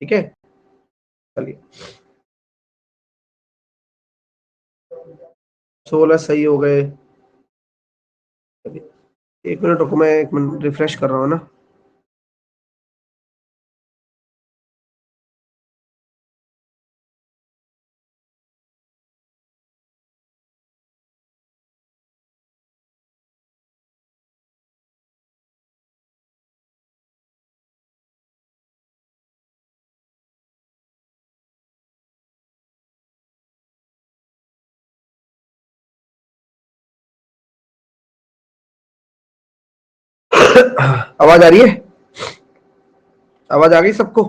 ठीक है, चलिए 16 सही हो गए। चलिए 1 मिनट रुको, मैं 1 मिनट रिफ्रेश कर रहा हूँ ना। आवाज आ रही है? आवाज आ गई सबको?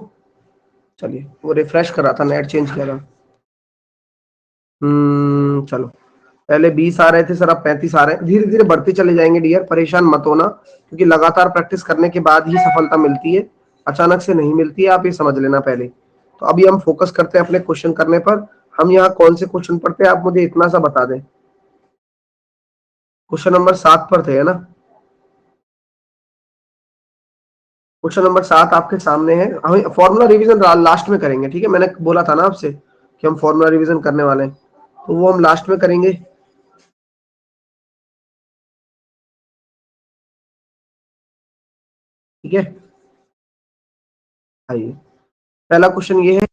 चलिए, वो रिफ्रेश कर रहा था, नेट चेंज किया था। चलो, पहले 20 आ रहे थे सर, अब 35 आ रहे हैं। धीरे धीरे बढ़ते चले जाएंगे डियर, परेशान मत होना, क्योंकि लगातार प्रैक्टिस करने के बाद ही सफलता मिलती है, अचानक से नहीं मिलती है, आप ये समझ लेना पहले। तो अभी हम फोकस करते हैं अपने क्वेश्चन करने पर। हम यहाँ कौन से क्वेश्चन पढ़ते हैं, आप मुझे इतना सा बता दें। क्वेश्चन नंबर 7 पर थे, है ना? क्वेश्चन नंबर 7 आपके सामने है। हम फॉर्मूला रिवीजन लास्ट में करेंगे, ठीक है? मैंने बोला था ना आपसे कि हम फॉर्मूला रिवीजन करने वाले हैं, तो वो हम लास्ट में करेंगे। ठीक है, आइए, पहला क्वेश्चन ये है।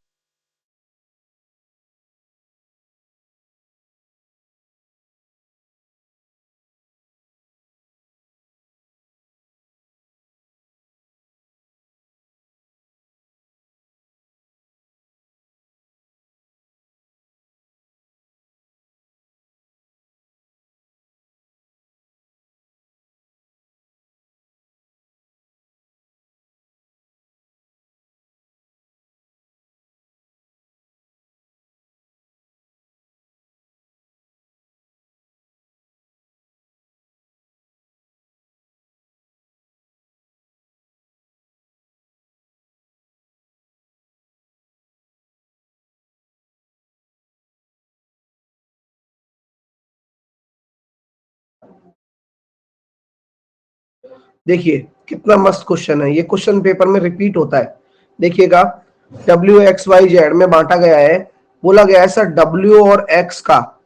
देखिए कितना मस्त क्वेश्चन है, ये क्वेश्चन पेपर में रिपीट होता है। देखिएगा, WXYZ में बांटा गया है, बोला गया है सर W और X का,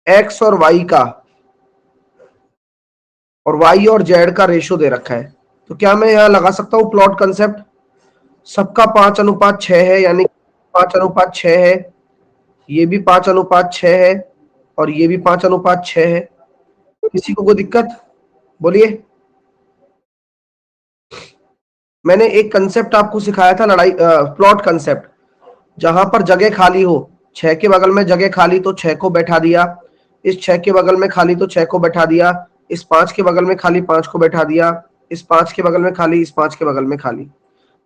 X और Y का, और Y और Z का रेशो दे रखा है। तो क्या मैं यहां लगा सकता हूं प्लॉट कंसेप्ट? सबका 5:6 है, यानी 5:6 है, ये भी 5:6 है, और ये भी 5:6 है। किसी को कोई दिक्कत? बोलिए। मैंने एक कंसेप्ट आपको सिखाया था, लड़ाई प्लॉट कंसेप्ट, जहां पर जगह खाली हो, 6 के बगल में जगह खाली तो 6 को बैठा दिया, इस 6 के बगल में खाली तो 6 को बैठा दिया, इस 5 के बगल में खाली 5 को बैठा दिया, इस 5 के बगल में खाली, इस 5 के बगल में खाली,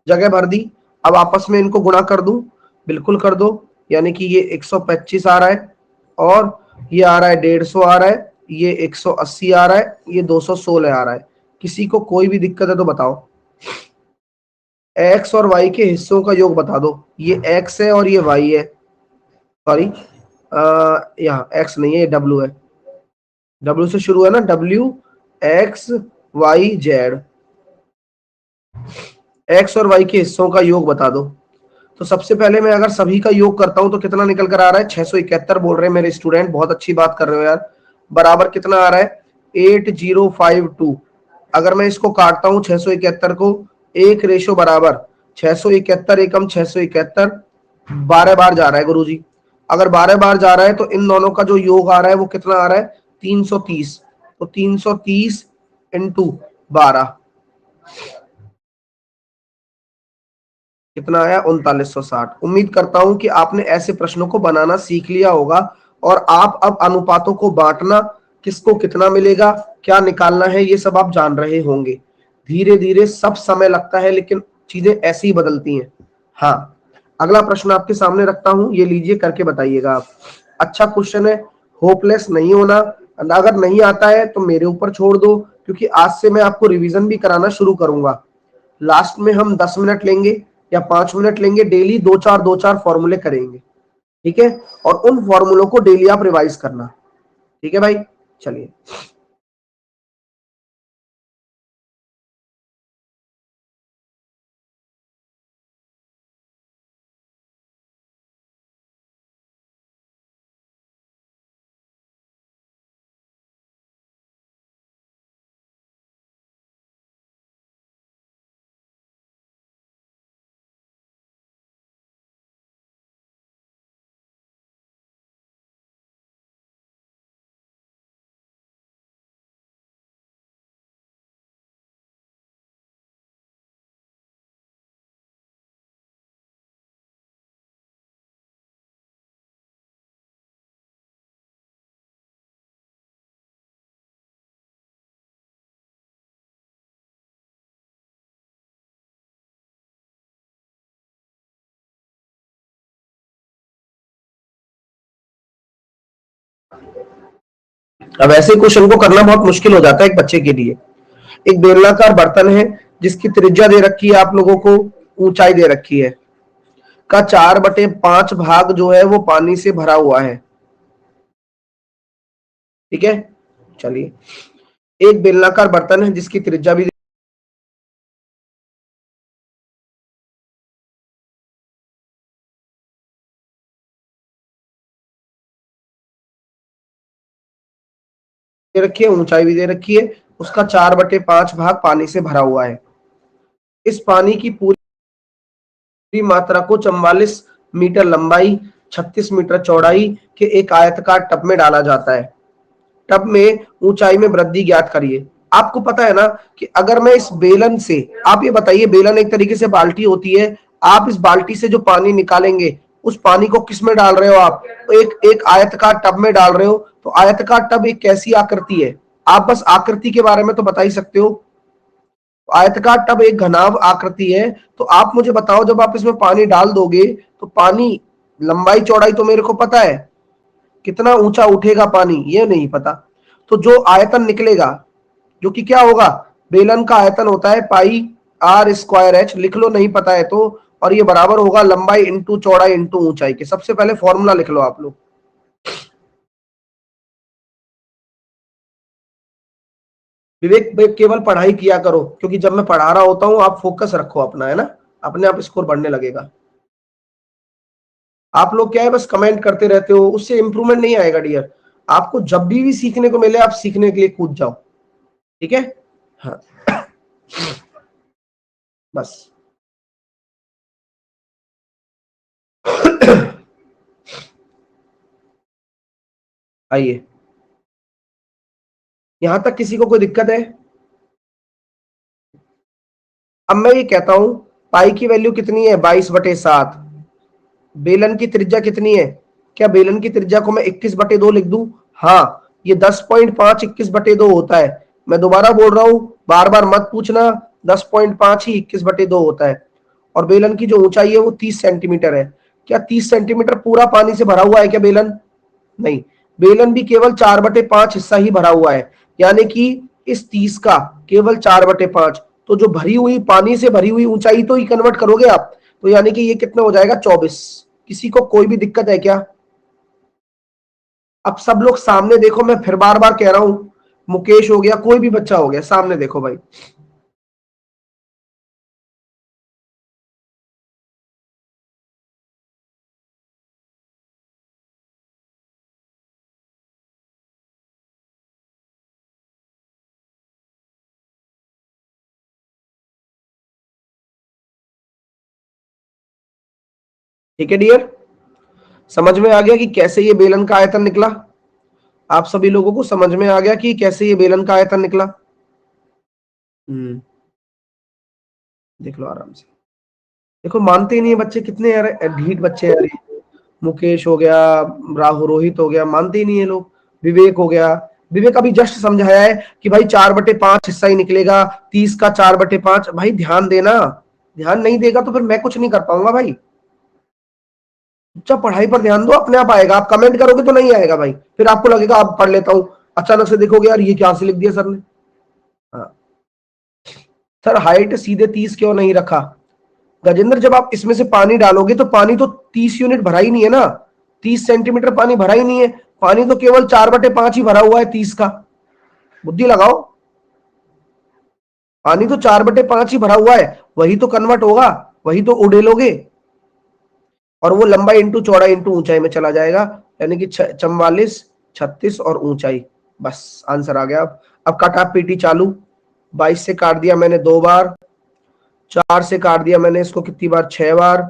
जगह भर दी। अब आपस में इनको गुणा कर दूं? बिल्कुल कर दो, यानी कि ये 125 आ रहा है, और ये आ रहा है 150 आ रहा है, ये 180 आ रहा है, ये 216 आ रहा है। किसी को कोई भी दिक्कत है तो बताओ। एक्स और वाई के हिस्सों का योग बता दो। ये एक्स है और ये वाई है, सॉरी, यहाँ एक्स नहीं है, ये डब्ल्यू है। डब्ल्यू से शुरू है ना, WXYZ। एक्स और वाई के हिस्सों का योग बता दो। तो सबसे पहले मैं अगर सभी का योग करता हूं तो कितना निकल कर आ रहा है? 671 बोल रहे हैं मेरे स्टूडेंट, बहुत अच्छी बात कर रहे हो यार। बराबर कितना आ रहा है? 8052। अगर मैं इसको काटता हूं 671 को, एक रेशो बराबर 671 एकम 671, 12 बार जा रहा है गुरुजी। अगर 12 बार जा रहा है तो इन दोनों का जो योग आ रहा है वो कितना आ रहा है? 330। तो 330 इंटू 12 कितना आया? 3960। उम्मीद करता हूं कि आपने ऐसे प्रश्नों को बनाना सीख लिया होगा, और आप अब अनुपातों को बांटना, किसको कितना मिलेगा, क्या निकालना है, ये सब आप जान रहे होंगे। धीरे धीरे सब समय लगता है, लेकिन चीजें ऐसी ही बदलती हैं। हाँ, अगला प्रश्न आपके सामने रखता हूं, ये लीजिए, करके बताइएगा आप। अच्छा क्वेश्चन है, होपलेस नहीं होना। अगर नहीं आता है तो मेरे ऊपर छोड़ दो, क्योंकि आज से मैं आपको रिवीजन भी कराना शुरू करूंगा। लास्ट में हम 10 मिनट लेंगे या 5 मिनट लेंगे, डेली दो चार फॉर्मूले करेंगे, ठीक है? और उन फॉर्मूलों को डेली आप रिवाइज करना, ठीक है भाई? चलिए। अब ऐसे क्वेश्चन को करना बहुत मुश्किल हो जाता है एक बच्चे के लिए। एक बेलनाकार बर्तन है जिसकी त्रिज्या दे रखी है आप लोगों को, ऊंचाई दे रखी है, का 4/5 भाग जो है वो पानी से भरा हुआ है। ठीक है, चलिए, एक बेलनाकार बर्तन है जिसकी त्रिज्या भी दे रखी है, ऊंचाई भी दे रखी है, उसका 4/5 भाग पानी से भरा हुआ है। इस पानी की पूरी मात्रा को 44 मीटर लंबाई, 36 मीटर चौड़ाई के एक आयताकार टब में डाला जाता है। टब में ऊंचाई में वृद्धि ज्ञात करिए। आपको पता है ना कि अगर मैं इस बेलन से, आप ये बताइए, बेलन एक तरीके से बाल्टी होती है, आप इस बाल्टी से जो पानी निकालेंगे उस पानी को किस में डाल रहे हो आप? एक एक आयताकार टब में डाल रहे हो। तो आयताकार टब एक कैसी आकृति है? आप बस आकृति के बारे में तो बता ही सकते हो। आयताकार टब एक घनाभ आकृति है। तो आप मुझे बताओ, जब आप इसमें पानी डाल दोगे तो पानी लंबाई चौड़ाई तो मेरे को पता है, कितना ऊंचा उठेगा पानी ये नहीं पता। तो जो आयतन निकलेगा, जो कि क्या होगा, बेलन का आयतन होता है पाई आर स्क्वायर एच, लिख लो नहीं पता है तो, और ये बराबर होगा लंबाई इंटू चौड़ाई इंटू ऊंचाई के। सबसे पहले फॉर्मूला लिख लो आप लोग। विवेक भाई केवल पढ़ाई किया करो, क्योंकि जब मैं पढ़ा रहा होता हूं आप फोकस रखो अपना, है ना, अपने आप स्कोर बढ़ने लगेगा। आप लोग क्या है बस कमेंट करते रहते हो, उससे इंप्रूवमेंट नहीं आएगा डियर। आपको जब भी सीखने को मिले आप सीखने के लिए कूद जाओ। ठीक है, हाँ, बस। आइए, यहां तक किसी को कोई दिक्कत है? अब मैं ये कहता हूं, पाई की वैल्यू कितनी है? 22/7। बेलन की त्रिज्या कितनी है? क्या बेलन की त्रिज्या को मैं 21/2 लिख दूं? हाँ, ये 10.5 21/2 होता है। मैं दोबारा बोल रहा हूं, बार बार मत पूछना, 10.5 ही 21/2 होता है। और बेलन की जो ऊंचाई है वो 30 सेंटीमीटर है। क्या 30 सेंटीमीटर पूरा पानी से भरा हुआ है क्या बेलन? नहीं, बेलन भी केवल 4/5 हिस्सा ही भरा हुआ है। यानी कि इस 30 का केवल 4/5, तो जो भरी हुई पानी से भरी हुई ऊंचाई तो ही कन्वर्ट करोगे आप, तो यानी कि ये कितना हो जाएगा? 24। किसी को कोई भी दिक्कत है क्या? अब सब लोग सामने देखो, मैं फिर बार बार कह रहा हूं, मुकेश हो गया, कोई भी बच्चा हो गया, सामने देखो भाई। ठीक है डियर, समझ में आ गया कि कैसे ये बेलन का आयतन निकला? आप सभी लोगों को समझ में आ गया कि कैसे ये बेलन का आयतन निकला? देख लो आराम से। देखो मानते ही नहीं है बच्चे, कितने यार ढीठ बच्चे हैं यार। मुकेश हो गया, राहुल, रोहित हो गया, मानते ही नहीं है लोग। विवेक हो गया, विवेक अभी जस्ट समझाया है कि भाई 4/5 हिस्सा ही निकलेगा, 30 का 4/5। भाई ध्यान देना, ध्यान नहीं देगा तो फिर मैं कुछ नहीं कर पाऊंगा भाई। जब पढ़ाई पर ध्यान दो, अपने आप आएगा। आप कमेंट करोगे तो नहीं आएगा भाई, फिर आपको लगेगा आप पढ़ लेता हूँ, अचानक से देखोगे यार ये क्या से लिख दिया सर ने। हाँ सर, हाइट सीधे 30 क्यों नहीं रखा? गजेंद्र, जब आप इसमें से पानी डालोगे तो पानी तो 30 यूनिट भरा ही नहीं है ना, 30 सेंटीमीटर पानी भरा ही नहीं है। पानी तो केवल 4/5 ही भरा हुआ है 30 का। बुद्धि लगाओ, पानी तो 4/5 ही भरा हुआ है, वही तो कन्वर्ट होगा, वही तो उड़ेलोगे, और वो लंबाई इंटू चौड़ाई इंटू ऊंचाई में चला जाएगा। यानी कि 44, 36 और ऊंचाई। बस आंसर आ गया। अब काटा पीटी चालू। 22 से काट दिया मैंने 2 बार, 4 से काट दिया मैंने इसको कितनी बार? 6 बार।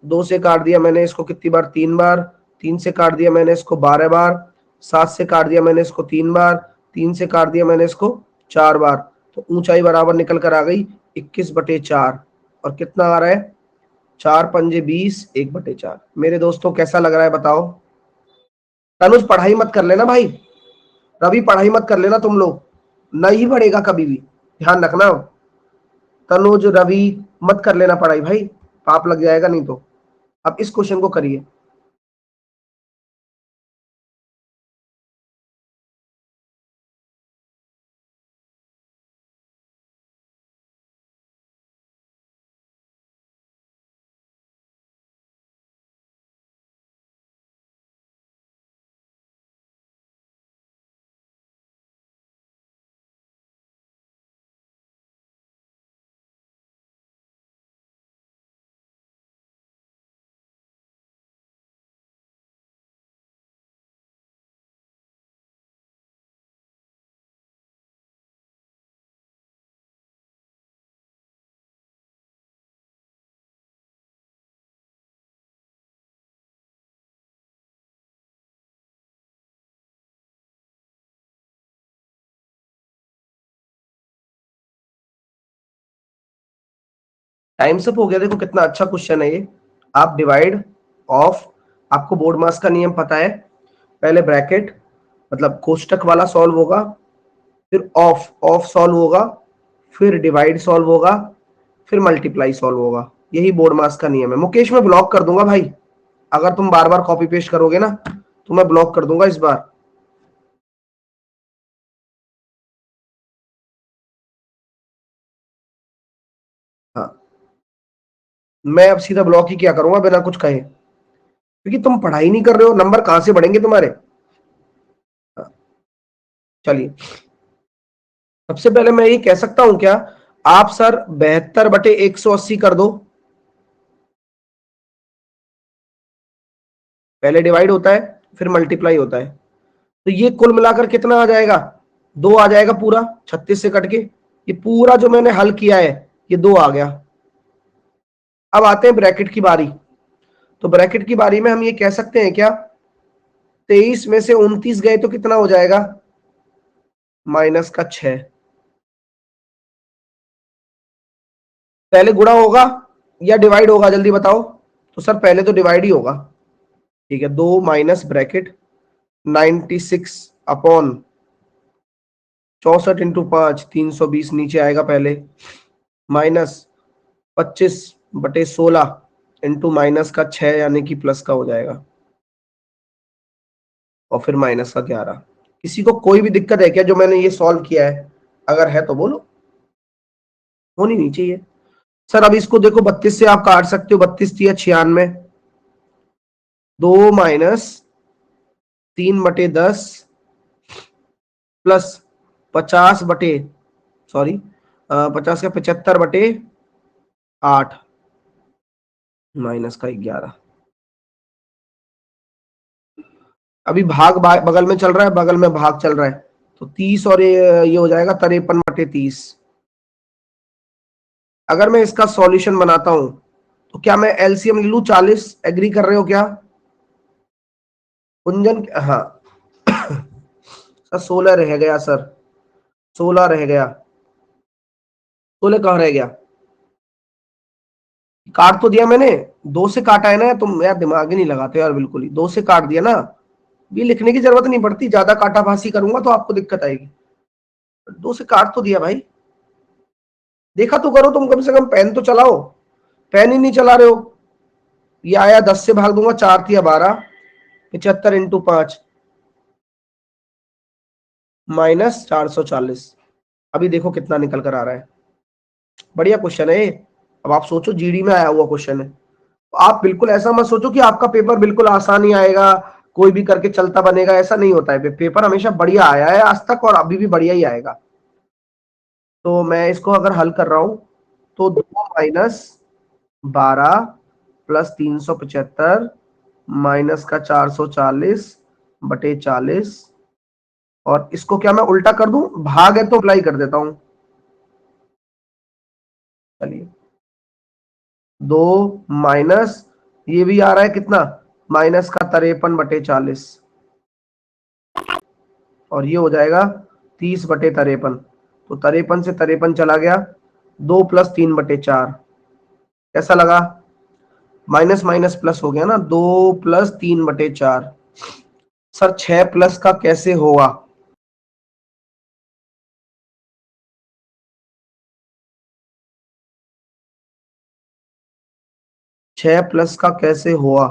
2 से काट दिया मैंने इसको कितनी बार? 3 बार। 3 से काट दिया मैंने इसको 12 बार। 7 से काट दिया मैंने इसको 3 बार। 3 से काट दिया मैंने इसको 4 बार। तो ऊंचाई बराबर निकल कर आ गई 21/4। और कितना आ रहा है? 4×5 = 20, 1/4। मेरे दोस्तों कैसा लग रहा है बताओ? तनुज पढ़ाई मत कर लेना भाई, रवि पढ़ाई मत कर लेना, तुम लोग नहीं बढ़ेगा कभी भी, ध्यान रखना। तनुज, रवि, मत कर लेना पढ़ाई भाई, पाप लग जाएगा नहीं तो। अब इस क्वेश्चन को करिए। टाइम्स अप हो गया। देखो कितना अच्छा क्वेश्चन है ये। आप डिवाइड ऑफ, आपको बोर्ड मास का नियम पता है, पहले ब्रैकेट मतलब कोष्टक वाला सॉल्व होगा, फिर ऑफ ऑफ सॉल्व होगा, फिर डिवाइड सॉल्व होगा, फिर मल्टीप्लाई सॉल्व होगा। यही बोर्ड मास का नियम है। मुकेश मैं ब्लॉक कर दूंगा भाई, अगर तुम बार बार कॉपी पेस्ट करोगे ना तो मैं ब्लॉक कर दूंगा इस बार। हाँ, मैं अब सीधा ब्लॉक ही क्या करूंगा बिना कुछ कहे, क्योंकि तुम पढ़ाई नहीं कर रहे हो, नंबर कहां से बढ़ेंगे तुम्हारे। हाँ, चलिए, सबसे पहले मैं ये कह सकता हूं क्या, आप सर 72/180 कर दो। पहले डिवाइड होता है फिर मल्टीप्लाई होता है, तो ये कुल मिलाकर कितना आ जाएगा, 2 आ जाएगा पूरा, 36 से कट के। ये पूरा जो मैंने हल किया है ये 2 आ गया। अब आते हैं ब्रैकेट की बारी। तो ब्रैकेट की बारी में हम ये कह सकते हैं क्या, 23 में से 29 गए तो कितना हो जाएगा, -6। पहले गुणा होगा या डिवाइड होगा, जल्दी बताओ। तो सर पहले तो डिवाइड ही होगा। ठीक है, 2 माइनस ब्रैकेट 96/64 × 5 320 नीचे आएगा पहले, माइनस 25/16 इंटू -6 यानी कि प्लस का हो जाएगा, और फिर -11। किसी को कोई भी दिक्कत है क्या जो मैंने ये सॉल्व किया है, अगर है तो बोलो, होनी नहीं चाहिए। सर अब इसको देखो, 32 से आप काट सकते हो, 32×3 = 96, 2 माइनस 3/10 प्लस 50 बटे, सॉरी 50 का 75/8 -11। अभी भाग बगल में चल रहा है, बगल में भाग चल रहा है, तो 30 और ये हो जाएगा 53/30। अगर मैं इसका सॉल्यूशन बनाता हूं तो क्या मैं एलसीएम ले लूं 40, एग्री कर रहे हो क्या कुंजन। हाँ सर 16 रह गया सर, 16 रह गया, 16 कहाँ रह गया, काट तो दिया मैंने, 2 से काटा है ना, तुम यार दिमाग ही नहीं लगाते यार, बिल्कुल ही 2 से काट दिया ना, ये लिखने की जरूरत नहीं पड़ती, ज्यादा काटाभासी करूंगा तो आपको दिक्कत आएगी। 2 से काट तो दिया भाई, देखा तो करो, तुम कम से कम पेन तो चलाओ, पेन ही नहीं चला रहे हो। ये आया 10 से भाग दूंगा, 4×3 = 12, 75 × 5 -440। अभी देखो कितना निकल कर आ रहा है, बढ़िया क्वेश्चन है ये। अब आप सोचो, जीडी में आया हुआ क्वेश्चन है, तो आप बिल्कुल ऐसा मत सोचो कि आपका पेपर बिल्कुल आसान ही आएगा, कोई भी करके चलता बनेगा, ऐसा नहीं होता है। पेपर हमेशा बढ़िया आया है आज तक, और अभी भी बढ़िया ही आएगा। तो मैं इसको अगर हल कर रहा हूं तो 2 - 12 प्लस 375 माइनस का 440/40, और इसको क्या मैं उल्टा कर दूं, भाग है तो अप्लाई कर देता हूं। चलिए, 2 माइनस, ये भी आ रहा है कितना, -53/40, और ये हो जाएगा 30/53। तो 53 से 53 चला गया, 2 + 3/4, कैसा लगा, माइनस माइनस प्लस हो गया ना, 2 + 3/4। सर 6 प्लस का कैसे होगा, 6 प्लस का कैसे हुआ,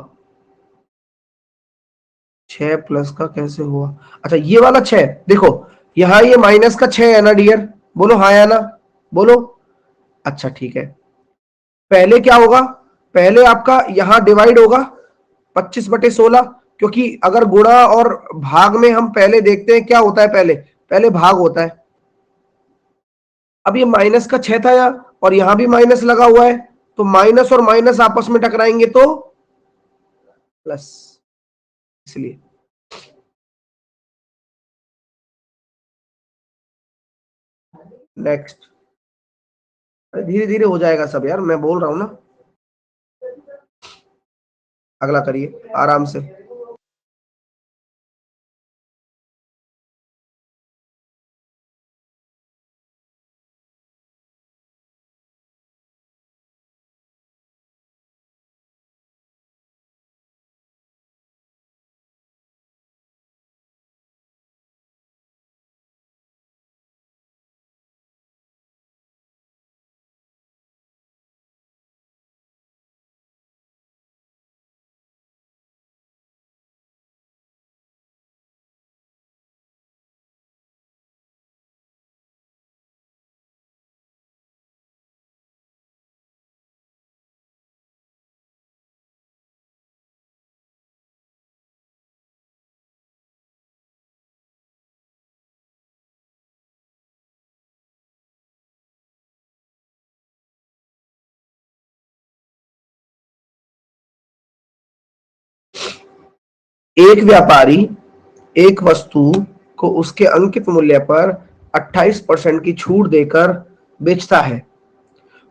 6 प्लस का कैसे हुआ। अच्छा ये वाला 6 देखो, यहां ये -6 है ना डियर, बोलो हाँ या ना, बोलो। अच्छा ठीक है, पहले क्या होगा, पहले आपका यहां डिवाइड होगा 25/16, क्योंकि अगर गुणा और भाग में हम पहले देखते हैं क्या होता है, पहले पहले भाग होता है। अब ये -6 था यार, और यहां भी माइनस लगा हुआ है, तो माइनस और माइनस आपस में टकराएंगे तो प्लस, इसलिए। नेक्स्ट, धीरे धीरे हो जाएगा सब यार, मैं बोल रहा हूं ना। अगला करिए आराम से। एक व्यापारी एक वस्तु को उसके अंकित मूल्य पर 28% की छूट देकर बेचता है,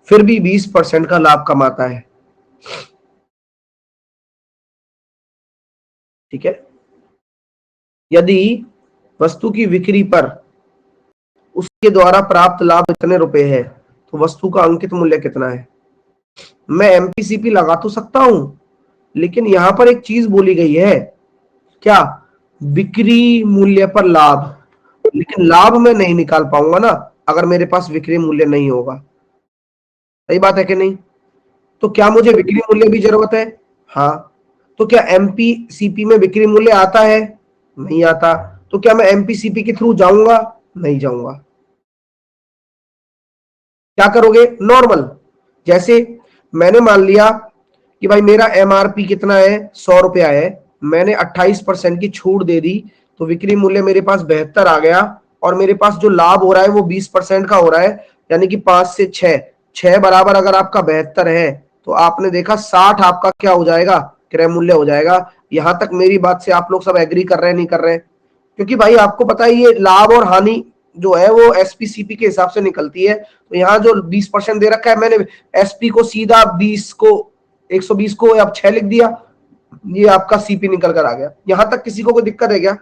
फिर भी 20% का लाभ कमाता है। ठीक है। यदि वस्तु की बिक्री पर उसके द्वारा प्राप्त लाभ इतने रुपए है, तो वस्तु का अंकित मूल्य कितना है? मैं एमपीसीपी लगा तो सकता हूं, लेकिन यहां पर एक चीज बोली गई है, क्या? बिक्री मूल्य पर लाभ। लेकिन लाभ मैं नहीं निकाल पाऊंगा ना अगर मेरे पास विक्रय मूल्य नहीं होगा। सही बात है कि नहीं? तो क्या मुझे बिक्री मूल्य भी जरूरत है? हाँ। तो क्या एमपीसीपी में बिक्री मूल्य आता है? नहीं आता। तो क्या मैं एमपीसीपी के थ्रू जाऊंगा? नहीं जाऊंगा। क्या करोगे? नॉर्मल। जैसे मैंने मान लिया कि भाई मेरा एमआरपी कितना है, 100 रुपया है, मैंने 28% की छूट दे दी, तो विक्री मूल्य मेरे पास 72 आ गया, और मेरे पास जो लाभ हो रहा है वो 20% का हो रहा है, यानी कि 5 से 6, 6 बराबर अगर आपका 72 है, तो आपने देखा 60 आपका क्या हो जाएगा? क्रय मूल्य हो जाएगा। यहां तक मेरी बात से आप लोग सब एग्री कर रहे हैं, नहीं कर रहे हैं? क्योंकि भाई आपको पता है ये लाभ और हानि जो है वो एसपीसीपी के हिसाब से निकलती है। तो यहाँ जो 20% दे रखा है, मैंने एसपी को सीधा 20 को 120 को अब 6 लिख दिया, ये आपका सीपी निकल कर आ गया। यहां तक किसी को कोई दिक्कत है क्या?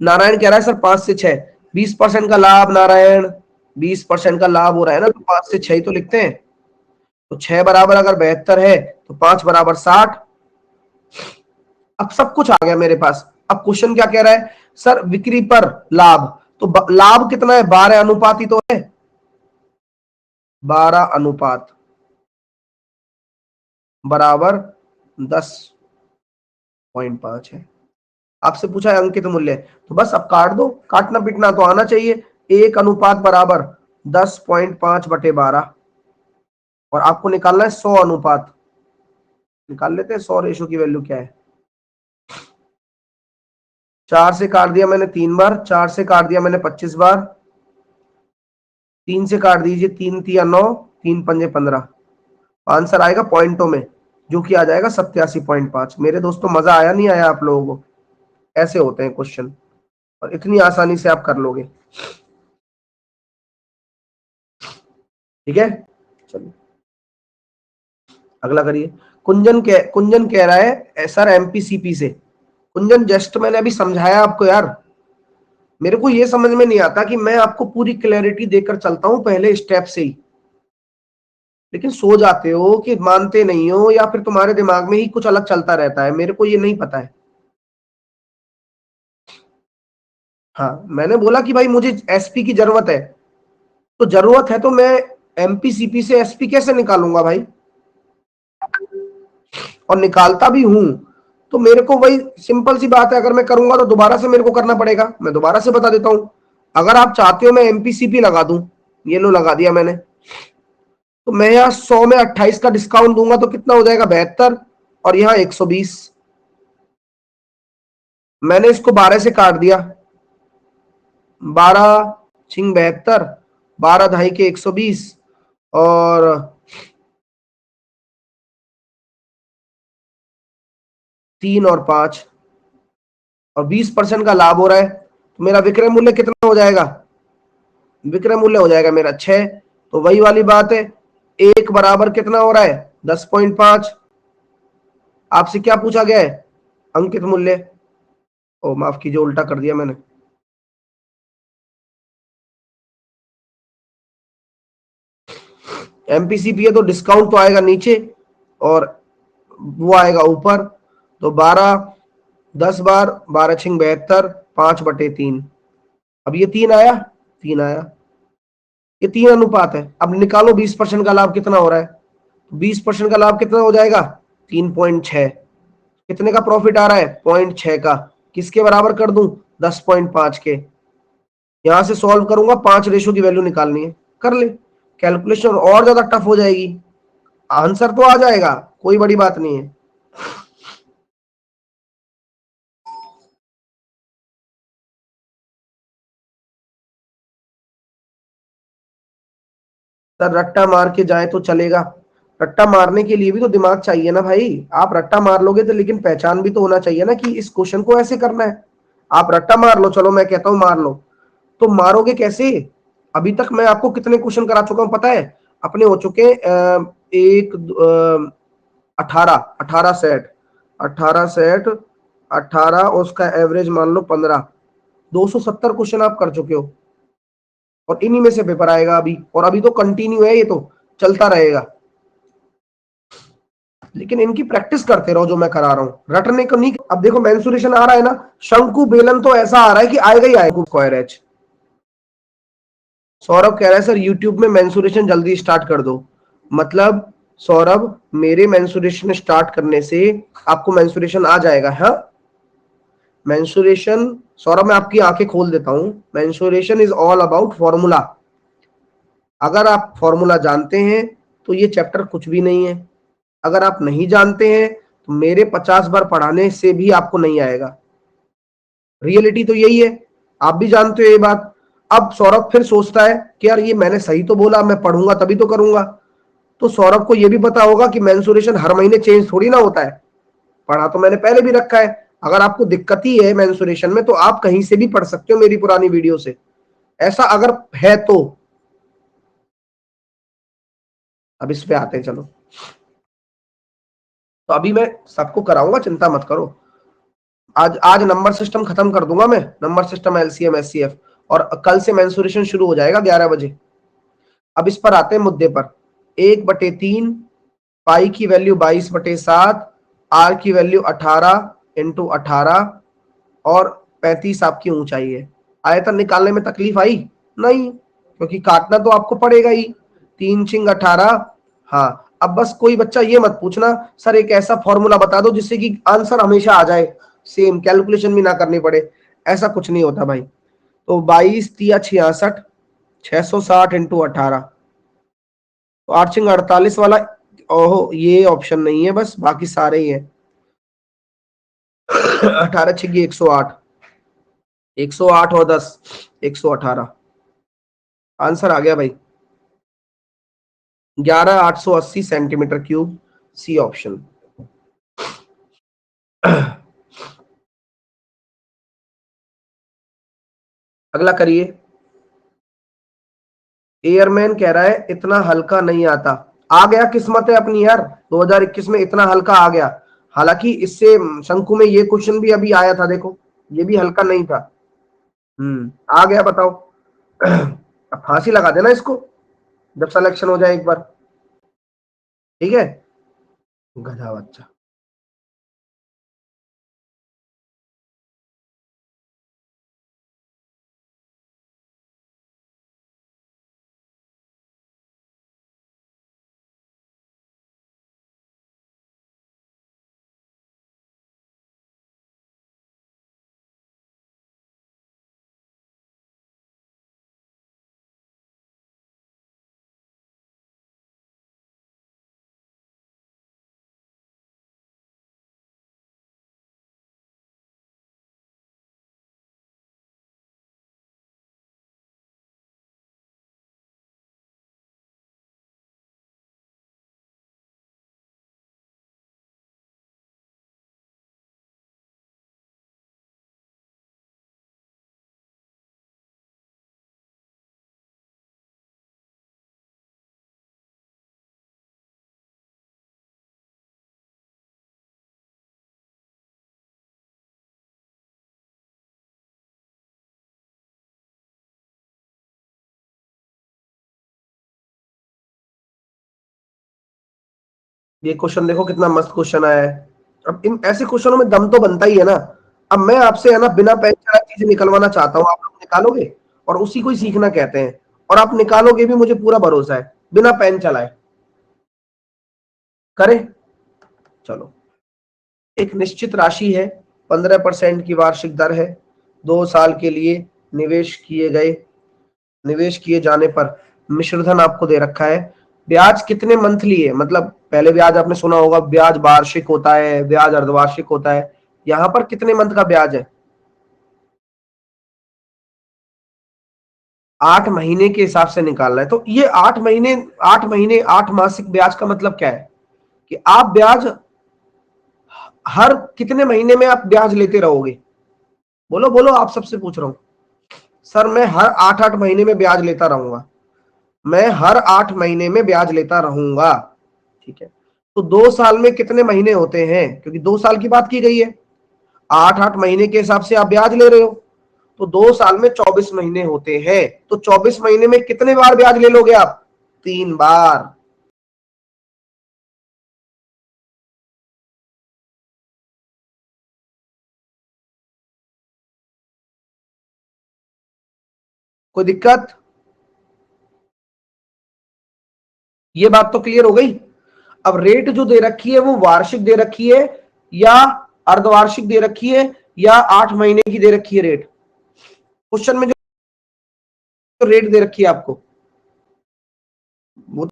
नारायण कह रहा है सर 5 से 6, 20% का लाभ। नारायण 20% का लाभ हो रहा है ना, तो 5 से 6 ही तो लिखते हैं। तो 6 बराबर अगर 72 है, तो 5 बराबर 60। अब सब कुछ आ गया मेरे पास। अब क्वेश्चन क्या कह रहा है? सर बिक्री पर लाभ, तो लाभ कितना है? 12 अनुपात ही तो है, 12 अनुपात बराबर 10.5 है। आपसे पूछा है अंकित मूल्य, तो बस अब काट दो, काटना पीटना तो आना चाहिए। 1 अनुपात बराबर 10.5/12, और आपको निकालना है 100 अनुपात। निकाल लेते हैं 100 रेशो की वैल्यू क्या है। 4 से काट दिया मैंने 3 बार, 4 से काट दिया मैंने 25 बार, 3 से काट दीजिए, 3 तिया 9, 3 पंजे 15। आंसर आएगा पॉइंटों में, जो कि आ जाएगा 87.5। मेरे दोस्तों मजा आया नहीं आया आप लोगों को? ऐसे होते हैं क्वेश्चन, और इतनी आसानी से आप कर लोगे। ठीक है, चलिए अगला करिए। कुंजन कह रहा है सर एमपीसीपी से। कुंजन जस्ट मैंने अभी समझाया आपको यार। मेरे को ये समझ में नहीं आता कि मैं आपको पूरी क्लैरिटी देकर चलता हूं पहले स्टेप से ही, लेकिन सो जाते हो कि मानते नहीं हो, या फिर तुम्हारे दिमाग में ही कुछ अलग चलता रहता है, मेरे को ये नहीं पता है। हाँ, मैंने बोला कि भाई मुझे एसपी की जरूरत है, तो जरूरत है तो मैं एमपीसीपी से एसपी कैसे निकालूंगा भाई? और निकालता भी हूं, तो मेरे को वही सिंपल सी बात है, अगर मैं करूंगा तो दोबारा से मेरे को करना पड़ेगा। मैं दोबारा से बता देता हूं। अगर आप चाहते हो मैं एमपीसीपी लगा दूं, ये लो लगा दिया मैंने, तो मैं यहाँ 100 में 28 का डिस्काउंट दूंगा तो कितना हो जाएगा? 72, और यहाँ 120। मैंने इसको 12 से काट दिया, 12 छिंग 72, 12 ढाई के 120, और 3 और 5, और 20% का लाभ हो रहा है, तो मेरा विक्रय मूल्य कितना हो जाएगा? विक्रय मूल्य हो जाएगा मेरा 6। तो वही वाली बात है, एक बराबर कितना हो रहा है? 10.5। आपसे क्या पूछा गया है? अंकित मूल्य। ओ माफ कीजिए, उल्टा कर दिया मैंने। एमपीसीपी है तो डिस्काउंट तो आएगा नीचे, और वो आएगा ऊपर। तो 12, 10 बार 12 छिंग 72, 5/3। अब ये 3 आया, 3 आया, ये 3 अनुपात है। अब निकालो 20% का लाभ कितना हो रहा है? 20% का लाभ कितना हो जाएगा? 3.6। कितने का प्रॉफिट आ रहा है? 0.6 का। किसके बराबर कर दूं? 10.5 के। यहां से सॉल्व करूंगा, 5 रेशो की वैल्यू निकालनी है, कर ले। कैलकुलेशन और ज्यादा टफ हो जाएगी, आंसर तो आ जाएगा, कोई बड़ी बात नहीं है। सर रट्टा मार के जाए तो चलेगा? रट्टा मारने के लिए भी तो दिमाग चाहिए ना भाई। आप रट्टा मार लोगे तो लेकिन पहचान भी तो होना चाहिए ना कि इस क्वेश्चन को ऐसे करना है। आप रट्टा मार लो, चलो मैं कहता हूं मार लो, तो मारोगे कैसे? अभी तक मैं आपको कितने क्वेश्चन करा चुका हूं पता है? अपने हो चुके एक 18 18 सेट, 18 सेट, 18 और उसका एवरेज मान लो 15, 270 क्वेश्चन आप कर चुके हो। और इन्हीं में से पेपर आएगा अभी, और अभी तो कंटिन्यू है, ये तो चलता रहेगा। लेकिन इनकी प्रैक्टिस करते रहो जो मैं करा रहा हूं, रटने को नहीं। अब देखो मेंसुरेशन आ रहा है ना, शंकु बेलन तो ऐसा आ रहा है कि आएगा ही आएगा स्क्वायर एच। सौरभ कह रहा है सर यूट्यूब में मेंसुरेशन जल्दी स्टार्ट कर दो। मतलब सौरभ, मेरे मेंसुरेशन स्टार्ट करने से आपको मेंसुरेशन आ जाएगा। हाँ, मेंसुरेशन, सौरभ मैं आपकी आंखें खोल देता हूं, mensuration is all about formula. अगर आप फॉर्मूला जानते हैं तो ये चैप्टर कुछ भी नहीं है। अगर आप नहीं जानते हैं तो मेरे 50 बार पढ़ाने से भी आपको नहीं आएगा। रियलिटी तो यही है, आप भी जानते हो ये बात। अब सौरभ फिर सोचता है कि यार ये मैंने सही तो बोला, मैं पढ़ूंगा तभी तो करूंगा। तो सौरभ को ये भी पता होगा कि मेंसुरेशन हर महीने चेंज थोड़ी ना होता है, पढ़ा तो मैंने पहले भी रखा है। अगर आपको दिक्कत ही है मेंसुरेशन में तो आप कहीं से भी पढ़ सकते हो मेरी पुरानी वीडियो से, ऐसा अगर है तो। अब इस पे आते हैं, चलो। तो अभी मैं सबको कराऊंगा, चिंता मत करो। आज आज नंबर सिस्टम खत्म कर दूंगा मैं, नंबर सिस्टम, एलसीएम, एचसीएफ, और कल से मेंसुरेशन शुरू हो जाएगा 11 बजे। अब इस पर आते हैं मुद्दे पर। 1/3, पाई की वैल्यू 22/7, आर की वैल्यू 18 × 18 और 35 आपकी ऊंचाई है। आयतन निकालने में तकलीफ आई? नहीं, क्योंकि काटना तो आपको पड़ेगा ही। 3×18। हाँ, अब बस कोई बच्चा ये मत पूछना सर एक ऐसा फॉर्मूला बता दो जिससे कि आंसर हमेशा आ जाए, सेम कैलकुलेशन भी ना करनी पड़े। ऐसा कुछ नहीं होता भाई। तो 22×3 = 66, 660 × 18। तो आर्चिंग 48 वाला, ओहो ये ऑप्शन नहीं है, बस बाकी सारे ही है। 18×6 = 108, 108 और 10 118। आंसर आ गया भाई, 11,880 सेंटीमीटर क्यूब, सी ऑप्शन। अगला करिए। एयरमैन कह रहा है इतना हल्का नहीं आता। आ गया, किस्मत है अपनी यार, 2021 में इतना हल्का आ गया। हालांकि इससे शंकु में ये क्वेश्चन भी अभी आया था, देखो ये भी हल्का नहीं था। आ गया, बताओ। अब फांसी लगा देना इसको जब सिलेक्शन हो जाए एक बार, ठीक है? गधा बच्चा। ये क्वेश्चन देखो कितना मस्त क्वेश्चन आया है। अब इन ऐसे क्वेश्चनों में दम तो बनता ही है ना। अब मैं आपसे है ना बिना पेन चलाए चीजें निकलवाना चाहता हूँ, आप लोग निकालोगे, और उसी को ही सीखना कहते हैं। और आप निकालोगे भी, मुझे पूरा भरोसा है, बिना पेन चलाए। करें, चलो। एक निश्चित राशि है, 15% की वार्षिक दर है, 2 साल के लिए निवेश किए जाने पर मिश्रधन आपको दे रखा है। ब्याज कितने मंथली है? मतलब पहले ब्याज आपने सुना होगा, ब्याज वार्षिक होता है, ब्याज अर्धवार्षिक होता है। यहां पर कितने मंथ का ब्याज है? 8 महीने के हिसाब से निकालना है। तो ये 8 मासिक ब्याज का मतलब क्या है कि आप ब्याज हर कितने महीने में आप ब्याज लेते रहोगे? बोलो बोलो, आप सबसे पूछ रहा हूं। सर मैं हर 8 महीने में ब्याज लेता रहूंगा, मैं हर 8 महीने में ब्याज लेता रहूंगा। ठीक है, तो 2 साल में कितने महीने होते हैं? क्योंकि 2 साल की बात की गई है, 8 महीने के हिसाब से आप ब्याज ले रहे हो, तो 2 साल में 24 महीने होते हैं। तो 24 महीने में कितने बार ब्याज ले लोगे आप? 3 बार। कोई दिक्कत? ये बात तो क्लियर हो गई। अब रेट जो दे रखी है वो वार्षिक दे रखी है या अर्धवार्षिक दे रखी है या 8 महीने की दे रखी है रेट? क्वेश्चन में जो रेट दे रखी है आपको वो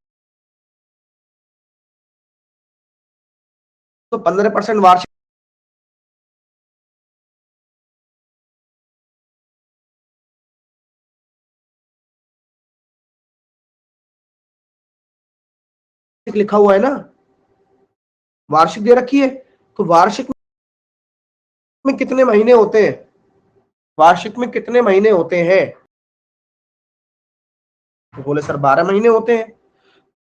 तो 15% वार्षिक लिखा हुआ है ना, वार्षिक दे रखी है। तो वार्षिक में कितने महीने होते हैं? वार्षिक में कितने महीने होते हैं? तो बोले सर 12 महीने होते हैं।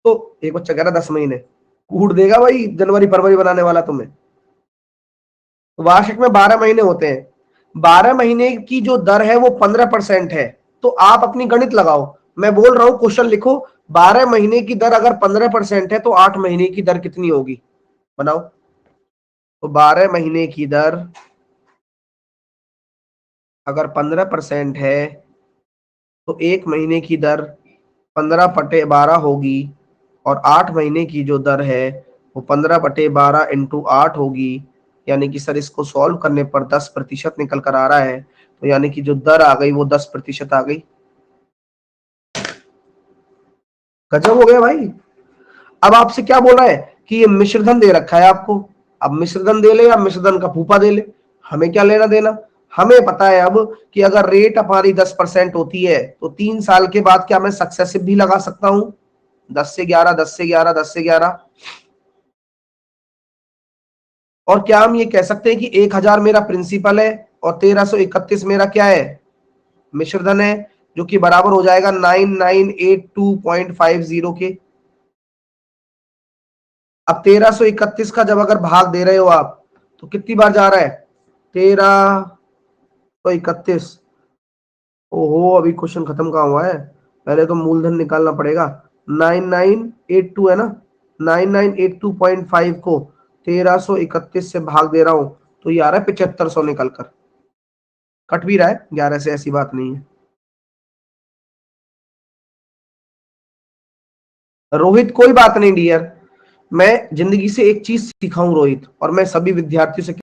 तो एक बच्चा कह रहा 10 महीने, कूट देगा भाई जनवरी फरवरी बनाने वाला तुम्हें। तो वार्षिक में 12 महीने होते हैं, 12 महीने की जो दर है वो 15% है। तो आप अपनी गणित लगाओ, मैं बोल रहा हूं क्वेश्चन लिखो। 12 महीने की दर अगर 15% है तो 8 महीने की दर कितनी होगी? बनाओ। तो 12 महीने की दर अगर 15% है तो 1 महीने की दर 15/12 होगी, और 8 महीने की जो दर है वो 15/12 इंटू 8 होगी। यानी कि सर इसको सॉल्व करने पर 10% निकल कर आ रहा है, तो यानी कि जो दर आ गई वो 10% आ गई। गजब हो गया भाई। अब आपसे क्या बोल रहा है कि ये मिश्रधन दे रखा है आपको, अब मिश्रधन दे ले या मिश्रधन का फूफा दे ले, हमें क्या लेना देना। हमें पता है अब कि अगर रेट हमारी 10% होती है तो 3 साल के बाद क्या मैं सक्सेसिव भी लगा सकता हूं? 10 से 11, 10 से 11, 10 से 11। और क्या हम ये कह सकते हैं कि 1000 मेरा प्रिंसिपल है और 1331 मेरा क्या है? मिश्रधन है, जो कि बराबर हो जाएगा 9982.50 के। अब 1331 का जब अगर भाग दे रहे हो आप तो कितनी बार जा रहा है? 1331। ओहो, अभी क्वेश्चन खत्म कहाँ हुआ है, पहले तो मूलधन निकालना पड़ेगा। 9982 है ना, 9982.5 को 1331 से भाग दे रहा हूं तो ये आ रहा है 7500 निकल कर। कट भी रहा है 11 से, ऐसी बात नहीं है। रोहित कोई बात नहीं डियर, मैं जिंदगी से एक चीज सीखा हूं रोहित, और मैं सभी विद्यार्थियों से